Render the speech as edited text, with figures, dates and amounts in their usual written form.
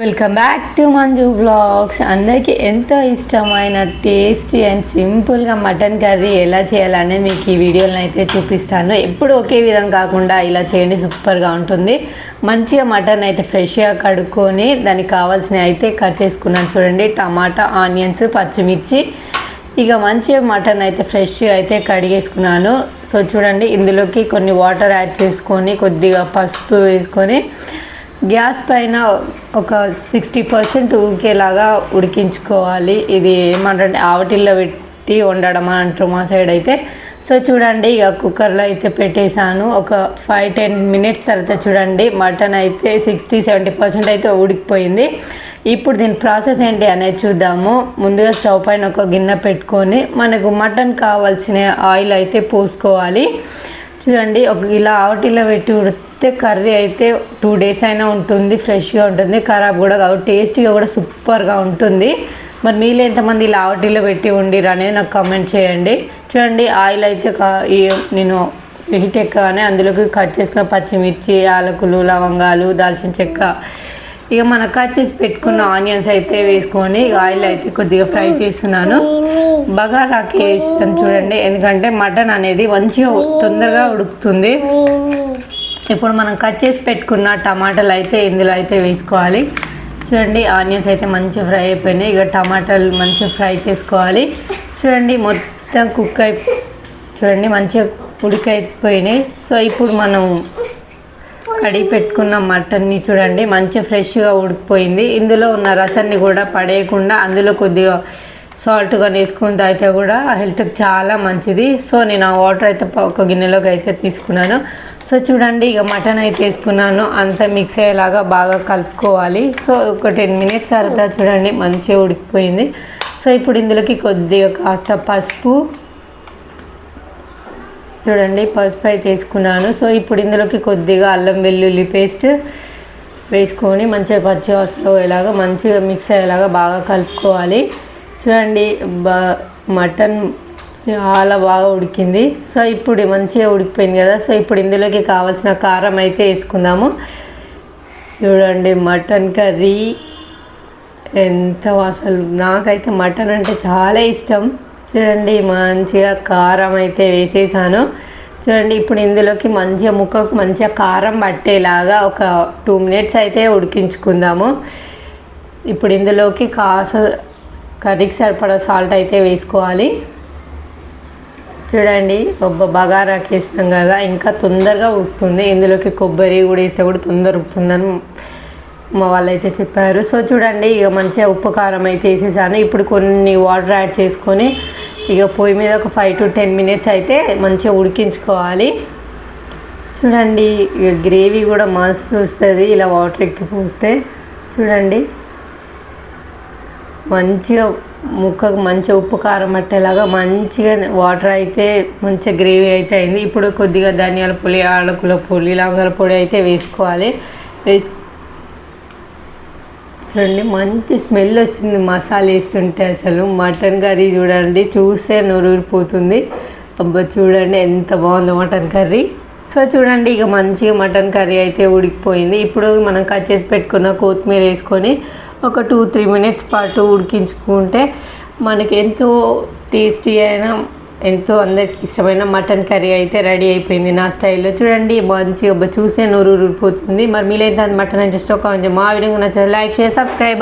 Welcome back to Manju blogs. అందరికీ ఎంతో ఇష్టమైన టేస్టీ అండ్ సింపుల్గా మటన్ కర్రీ ఎలా చేయాలనేది మీకు ఈ వీడియోలో అయితే చూపిస్తాను. ఎప్పుడు ఒకే విధంగా కాకుండా ఇలా చేయండి, సూపర్గా ఉంటుంది. మంచిగా మటన్ అయితే ఫ్రెష్గా కడుక్కొని దానికి కావాల్సినవి అయితే కట్ చేసుకున్నాను. చూడండి, టమాటా, ఆనియన్స్, పచ్చిమిర్చి. ఇక మంచిగా మటన్ అయితే ఫ్రెష్గా అయితే కడిగేసుకున్నాను. సో చూడండి, ఇందులోకి కొన్ని వాటర్ యాడ్ చేసుకొని కొద్దిగా పసుపు వేసుకొని గ్యాస్ పైన ఒక 60% ఉడికేలాగా ఉడికించుకోవాలి. ఇది ఏమంటే ఆవటిల్లో పెట్టి వండడం అంటారు మా సైడ్ అయితే. సో చూడండి, ఇక కుక్కర్లో అయితే పెట్టేశాను. ఒక 5-10 మినిట్స్ తర్వాత చూడండి, మటన్ అయితే 60-70% అయితే ఉడికిపోయింది. ఇప్పుడు దీని ప్రాసెస్ ఏంటి అనేది చూద్దాము. ముందుగా స్టవ్ పైన ఒక గిన్నె పెట్టుకొని మనకు మటన్ కావాల్సిన ఆయిల్ అయితే పోసుకోవాలి. చూడండి, ఇలా ఆవటిలో పెట్టి ఉడితే కర్రీ అయితే 2 days అయినా ఉంటుంది, ఫ్రెష్గా ఉంటుంది, ఖరాబ్ కూడా కావు, టేస్టీగా కూడా సూపర్గా ఉంటుంది. మరి మీరు ఎంతమంది ఇలా ఆవటిలో పెట్టి వండిరు అనేది నాకు కామెంట్ చేయండి. చూడండి, ఆయిల్ అయితే నేను హీట్ ఎక్కగానే అందులోకి కట్ చేసుకున్న పచ్చిమిర్చి, యాలకులు, లవంగాలు, దాల్చిన చెక్క, ఇక మనం కట్ చేసి పెట్టుకున్న ఆనియన్స్ అయితే వేసుకొని ఆయిల్ అయితే కొద్దిగా ఫ్రై చేస్తున్నాను. బగారాకి వేస్తాను చూడండి, ఎందుకంటే మటన్ అనేది మంచిగా తొందరగా ఉడుకుతుంది. ఇప్పుడు మనం కట్ చేసి పెట్టుకున్న టమాటాలు అయితే ఇందులో అయితే వేసుకోవాలి. చూడండి, ఆనియన్స్ అయితే మంచిగా ఫ్రై అయిపోయినాయి. ఇక టమాటాలు మంచిగా ఫ్రై చేసుకోవాలి. చూడండి, మొత్తం చూడండి మంచిగా ఉడికైపోయినాయి. సో ఇప్పుడు మనం కడిగి పెట్టుకున్న మటన్ని చూడండి మంచిగా ఫ్రెష్గా ఉడికిపోయింది. ఇందులో ఉన్న రసాన్ని కూడా పడేయకుండా అందులో కొద్దిగా సాల్ట్ కానీ వేసుకుని తాగితే కూడా హెల్త్కి చాలా మంచిది. సో నేను ఆ వాటర్ అయితే ఒక గిన్నెలోకి అయితే తీసుకున్నాను. సో చూడండి, ఇక మటన్ అయితే వేసుకున్నాను, అంతా మిక్స్ అయ్యేలాగా బాగా కలుపుకోవాలి. సో ఒక 10 minutes తర్వాత చూడండి మంచిగా ఉడికిపోయింది. సో ఇప్పుడు ఇందులోకి కొద్దిగా కాస్త పసుపు, చూడండి పసుపు అయితే వేసుకున్నాను. సో ఇప్పుడు ఇందులోకి కొద్దిగా అల్లం వెల్లుల్లి పేస్ట్ వేసుకొని మంచిగా పచ్చి వాసన ఇలాగా మంచిగా మిక్స్ అయ్యేలాగా బాగా కలుపుకోవాలి. చూడండి, మటన్ చాలా బాగా ఉడికింది. సో ఇప్పుడు మంచిగా ఉడికిపోయింది కదా. సో ఇప్పుడు ఇందులోకి కావాల్సిన కారం అయితే వేసుకుందాము. చూడండి, మటన్ కర్రీ ఎంత అసలు నాకైతే మటన్ అంటే చాలా ఇష్టం. చూడండి, మంచిగా కారం అయితే వేసేసాను. చూడండి, ఇప్పుడు ఇందులోకి మంచిగా ముక్కకు మంచిగా కారం పట్టేలాగా ఒక 2 minutes అయితే ఉడికించుకుందాము. ఇప్పుడు ఇందులోకి కర్రీకి సరిపడా సాల్ట్ అయితే వేసుకోవాలి. చూడండి, బగారాకి వేసినాం కదా, ఇంకా తొందరగా ఉడుకుతుంది. ఇందులోకి కొబ్బరి కూడా వేస్తే కూడా తొందర ఉడుకుతుందని మా వాళ్ళు అయితే చెప్పారు. సో చూడండి, ఇక మంచిగా ఉప్పు కారం అయితే వేసేసాను. ఇప్పుడు కొన్ని వాటర్ యాడ్ చేసుకొని ఇక పొయ్యి మీద ఒక 5-10 minutes అయితే మంచిగా ఉడికించుకోవాలి. చూడండి, ఇక గ్రేవీ కూడా మస్తు వస్తుంది ఇలా వాటర్ ఎక్కి పోస్తే. చూడండి, మంచిగా ముక్కకు మంచిగా ఉప్పు కారం పట్టేలాగా మంచిగా వాటర్ అయితే మంచిగా గ్రేవీ అయితే అయింది. ఇప్పుడు కొద్దిగా ధనియాల పొడి, యాలకుల పొడి, లవంగాల పొడి అయితే వేసుకోవాలి. చూడండి, మంచి స్మెల్ వస్తుంది మసాలా వేస్తుంటే. అసలు మటన్ కర్రీ చూడండి, చూస్తే నూరిపోతుంది. అబ్బా చూడండి ఎంత బాగుందో మటన్ కర్రీ. సో చూడండి, ఇక మంచిగా మటన్ కర్రీ అయితే ఉడికిపోయింది. ఇప్పుడు మనం కట్ చేసి పెట్టుకున్న కొత్తిమీర వేసుకొని ఒక 2-3 minutes పాటు ఉడికించుకుంటే మనకి ఎంతో టేస్టీ అయినా ఎంతో అందరికి ఇష్టమైన మటన్ కర్రీ అయితే రెడీ అయిపోయింది నా స్టైల్లో. చూడండి, మంచిగా చూసే నూరిపోతుంది. మరి మీరైతే మటన్ అంటే ఇష్టం కావాలి. మా వీడియో నచ్చితే లైక్ చేసి సబ్స్క్రైబ్.